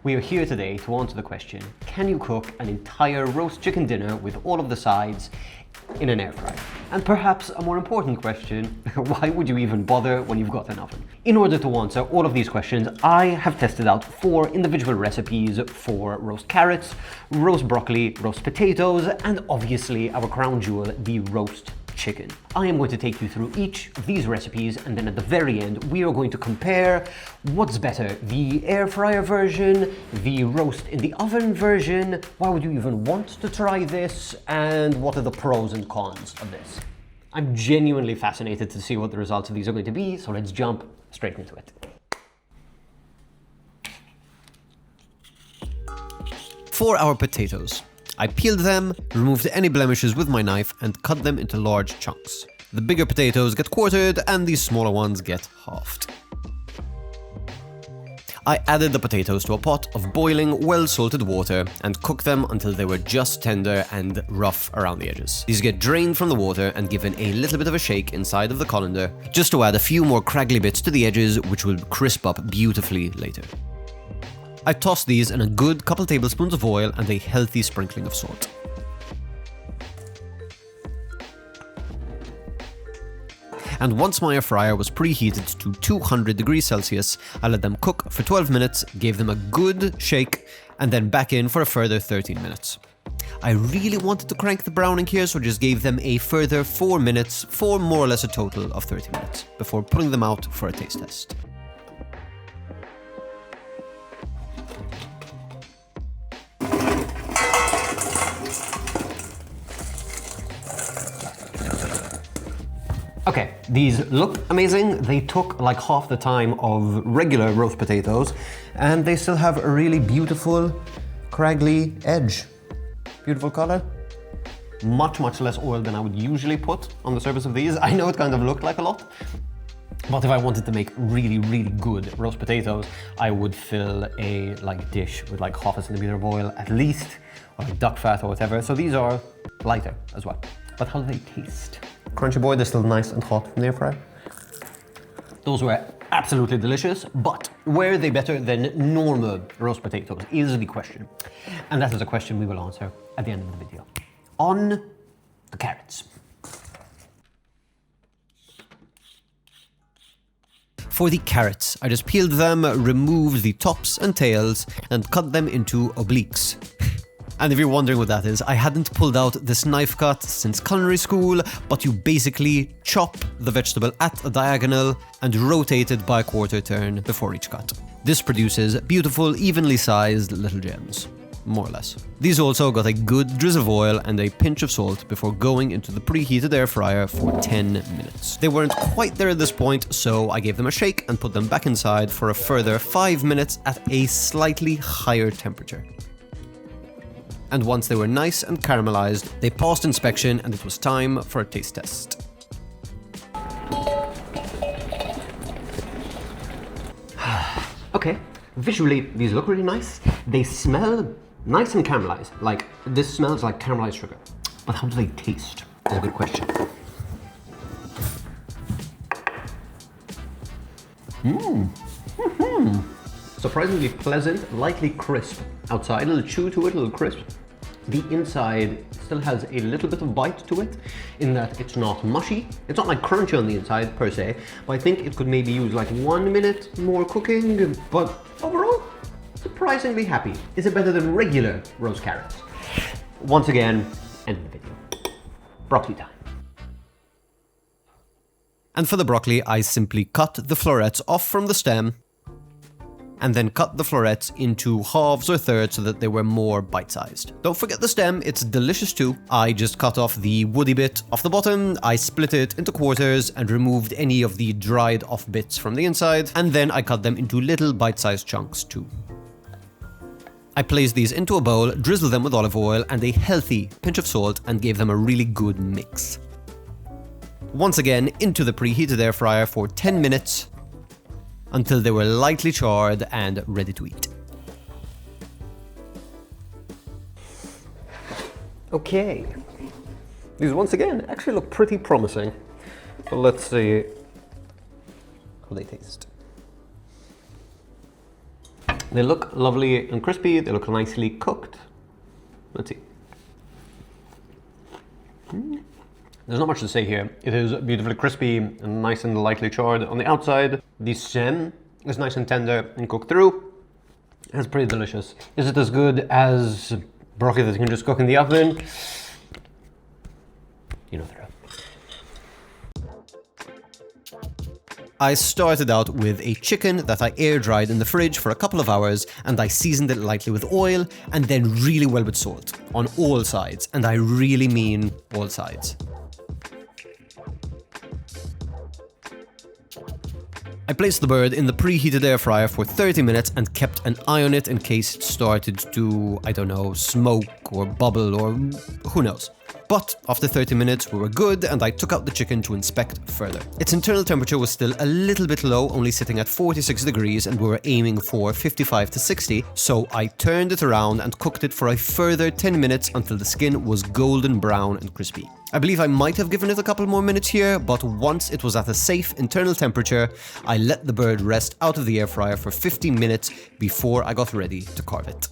We are here today to answer the question, can you cook an entire roast chicken dinner with all of the sides in an air fryer? And perhaps a more important question, why would you even bother when you've got an oven? In order to answer all of these questions, I have tested out 4 individual recipes for roast carrots, roast broccoli, roast potatoes, and obviously our crown jewel, the roast chicken. I am going to take you through each of these recipes, and then at the very end we are going to compare what's better, the air fryer version, the roast in the oven version, why would you even want to try this, and what are the pros and cons of this. I'm genuinely fascinated to see what the results of these are going to be, so let's jump straight into it. For our potatoes, I peeled them, removed any blemishes with my knife, and cut them into large chunks. The bigger potatoes get quartered and the smaller ones get halved. I added the potatoes to a pot of boiling, well-salted water and cooked them until they were just tender and rough around the edges. These get drained from the water and given a little bit of a shake inside of the colander, just to add a few more craggly bits to the edges, which will crisp up beautifully later. I tossed these in a good couple tablespoons of oil and a healthy sprinkling of salt. And once my air fryer was preheated to 200 degrees Celsius, I let them cook for 12 minutes, gave them a good shake, and then back in for a further 13 minutes. I really wanted to crank the browning here, so I just gave them a further 4 minutes, for more or less a total of 30 minutes, before putting them out for a taste test. Okay, these look amazing. They took like half the time of regular roast potatoes, and they still have a really beautiful, craggly edge. Beautiful color. Much less oil than I would usually put on the surface of these. I know it kind of looked like a lot, but if I wanted to make really good roast potatoes, I would fill a dish with like half a centimeter of oil at least, or like duck fat or whatever. So these are lighter as well. But how do they taste? Crunchy boy, they're still nice and hot from the air fryer. Those were absolutely delicious, but were they better than normal roast potatoes is the question. And that is a question we will answer at the end of the video. On the carrots. For the carrots, I just peeled them, removed the tops and tails, and cut them into obliques. And if you're wondering what that is, I hadn't pulled out this knife cut since culinary school, but you basically chop the vegetable at a diagonal and rotate it by a quarter turn before each cut. This produces beautiful, evenly sized little gems, more or less. These also got a good drizzle of oil and a pinch of salt before going into the preheated air fryer for 10 minutes. They weren't quite there at this point, so I gave them a shake and put them back inside for a further 5 minutes at a slightly higher temperature. And once they were nice and caramelized, they passed inspection and it was time for a taste test. Okay, visually these look really nice. They smell nice and caramelized. Like, this smells like caramelized sugar. But how do they taste? That's a good question. Surprisingly pleasant, lightly crisp outside, a little chew to it, a little crisp. The inside still has a little bit of bite to it, in that it's not mushy. It's not like crunchy on the inside per se, but I think it could maybe use like 1 minute more cooking, but overall, surprisingly happy. Is it better than regular roast carrots? Once again, end of the video. Broccoli time. And for the broccoli, I simply cut the florets off from the stem, and then cut the florets into halves or thirds so that they were more bite-sized. Don't forget the stem, it's delicious too. I just cut off the woody bit off the bottom, I split it into quarters and removed any of the dried off bits from the inside, and then I cut them into little bite-sized chunks too. I placed these into a bowl, drizzled them with olive oil and a healthy pinch of salt, and gave them a really good mix. Once again, into the preheated air fryer for 10 minutes, until they were lightly charred and ready to eat. Okay, these once again actually look pretty promising. So let's see how they taste. They look lovely and crispy. They look nicely cooked. Let's see. There's not much to say here. It is beautifully crispy and nice and lightly charred on the outside. The stem is nice and tender and cooked through. It's pretty delicious. Is it as good as broccoli that you can just cook in the oven? You know the drill. I started out with a chicken that I air dried in the fridge for a couple of hours, and I seasoned it lightly with oil and then really well with salt on all sides, and I really mean all sides. I placed the bird in the preheated air fryer for 30 minutes and kept an eye on it in case it started to, I don't know, smoke or bubble or who knows. But after 30 minutes we were good, and I took out the chicken to inspect further. Its internal temperature was still a little bit low, only sitting at 46 degrees, and we were aiming for 55 to 60, so I turned it around and cooked it for a further 10 minutes until the skin was golden brown and crispy. I believe I might have given it a couple more minutes here, but once it was at a safe internal temperature, I let the bird rest out of the air fryer for 15 minutes before I got ready to carve it.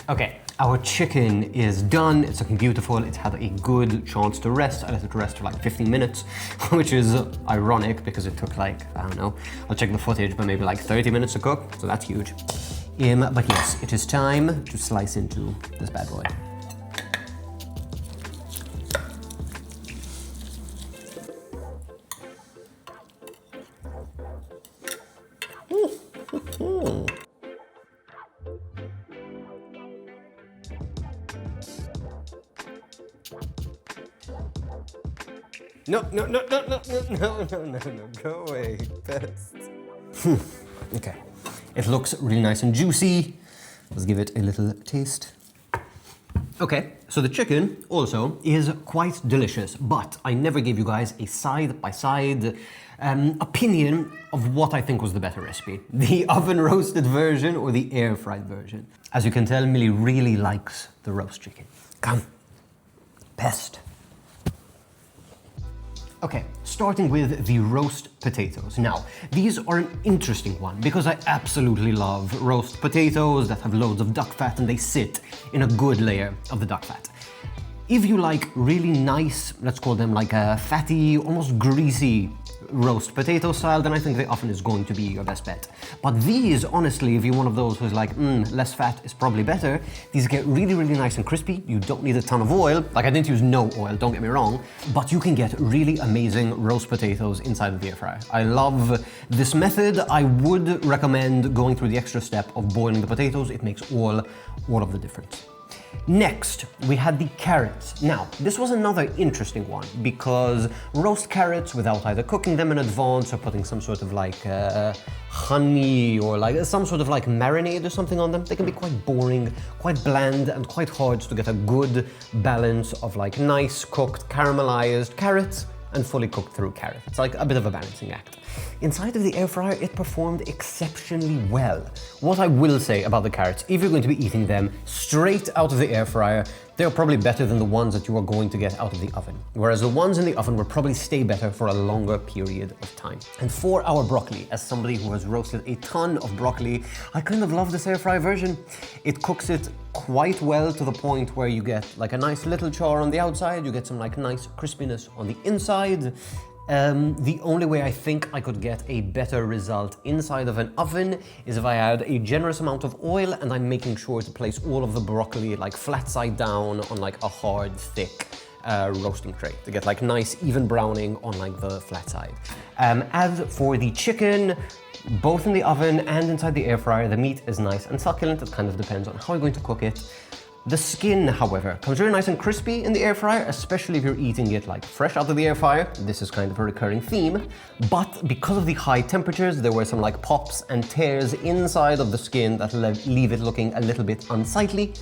Okay, our chicken is done. It's looking beautiful. It's had a good chance to rest. I let it rest for like 15 minutes, which is ironic because it took like, I don't know, I'll check the footage, but maybe like 30 minutes to cook, so that's huge. But yes, it is time to slice into this bad boy. No, go away, pest. Okay, it looks really nice and juicy. Let's give it a little taste. Okay, so the chicken also is quite delicious, but I never gave you guys a side-by-side opinion of what I think was the better recipe. The oven-roasted version or the air-fried version. As you can tell, Millie really likes the roast chicken. Come, pest. Okay, starting with the roast potatoes. Now, these are an interesting one because I absolutely love roast potatoes that have loads of duck fat and they sit in a good layer of the duck fat. If you like really nice, let's call them like a fatty, almost greasy roast potato style, then I think the oven is going to be your best bet. But these, honestly, if you're one of those who's like, less fat is probably better, these get really, really nice and crispy. You don't need a ton of oil. Like, I didn't use no oil, don't get me wrong, but you can get really amazing roast potatoes inside of the air fryer. I love this method. I would recommend going through the extra step of boiling the potatoes. It makes all of the difference. Next, we had the carrots. Now, this was another interesting one because roast carrots without either cooking them in advance or putting some sort of like honey or like some sort of like marinade or something on them, they can be quite boring, quite bland, and quite hard to get a good balance of like nice cooked caramelized carrots and fully cooked through carrot. It's like a bit of a balancing act. Inside of the air fryer, it performed exceptionally well. What I will say about the carrots, if you're going to be eating them straight out of the air fryer, they're probably better than the ones that you are going to get out of the oven. Whereas the ones in the oven will probably stay better for a longer period of time. And for our broccoli, as somebody who has roasted a ton of broccoli, I kind of love this air fryer version. It cooks it quite well to the point where you get like a nice little char on the outside, you get some like nice crispiness on the inside. The only way I think I could get a better result inside of an oven is if I add a generous amount of oil and I'm making sure to place all of the broccoli like flat side down on like a hard, thick roasting tray to get like nice even browning on like the flat side. As for the chicken, both in the oven and inside the air fryer, the meat is nice and succulent. It kind of depends on how you're going to cook it. The skin, however, comes really nice and crispy in the air fryer, especially if you're eating it like fresh out of the air fryer. This is kind of a recurring theme. But because of the high temperatures, there were some like pops and tears inside of the skin that leave it looking a little bit unsightly.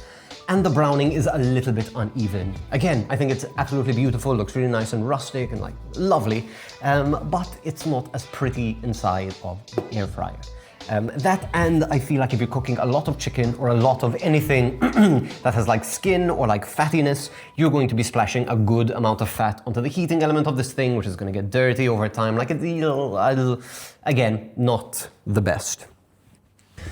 And the browning is a little bit uneven. Again, I think it's absolutely beautiful, looks really nice and rustic and like lovely, but it's not as pretty inside of the air fryer. That, and I feel like if you're cooking a lot of chicken or a lot of anything that has like skin or like fattiness, you're going to be splashing a good amount of fat onto the heating element of this thing, which is going to get dirty over time. Like, again, not the best.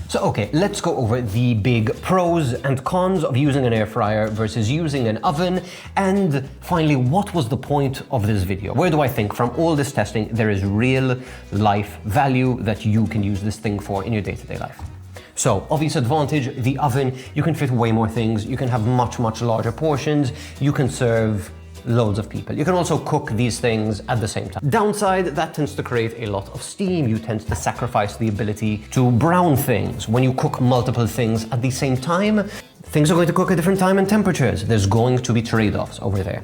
So okay, let's go over the big pros and cons of using an air fryer versus using an oven, and finally, what was the point of this video? Where do I think from all this testing there is real life value that you can use this thing for in your day-to-day life? So, obvious advantage, the oven, you can fit way more things, you can have much larger portions, you can serve loads of people. You can also cook these things at the same time. Downside, that tends to create a lot of steam. You tend to sacrifice the ability to brown things. When you cook multiple things at the same time, things are going to cook at different time and temperatures. There's going to be trade-offs over there.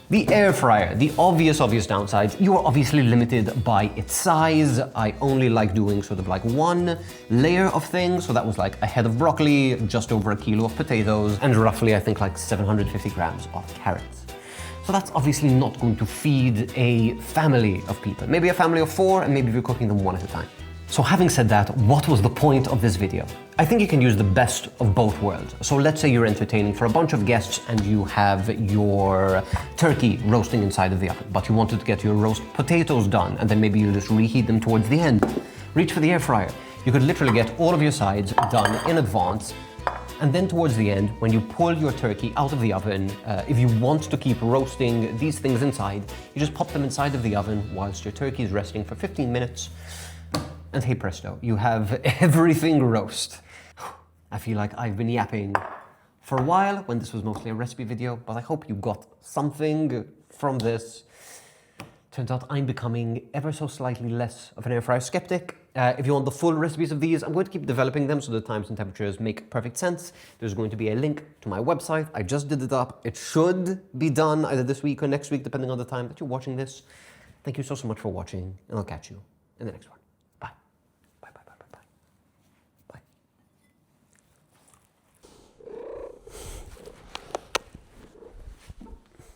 The air fryer, the obvious downsides, you are obviously limited by its size. I only like doing sort of like one layer of things. So that was like a head of broccoli, just over a kilo of potatoes, and roughly, I think, like 750 grams of carrots. So that's obviously not going to feed a family of people. Maybe a family of 4, and maybe you're cooking them one at a time. So having said that, what was the point of this video? I think you can use the best of both worlds. So let's say you're entertaining for a bunch of guests and you have your turkey roasting inside of the oven, but you wanted to get your roast potatoes done, and then maybe you just reheat them towards the end. Reach for the air fryer. You could literally get all of your sides done in advance, and then towards the end, when you pull your turkey out of the oven, if you want to keep roasting these things inside, you just pop them inside of the oven whilst your turkey is resting for 15 minutes. And hey presto, you have everything roast. I feel like I've been yapping for a while when this was mostly a recipe video, but I hope you got something from this. Turns out I'm becoming ever so slightly less of an air fryer skeptic. If you want the full recipes of these, I'm going to keep developing them so the times and temperatures make perfect sense. There's going to be a link to my website. I just did it up. It should be done either this week or next week, depending on the time that you're watching this. Thank you so much for watching, and I'll catch you in the next one.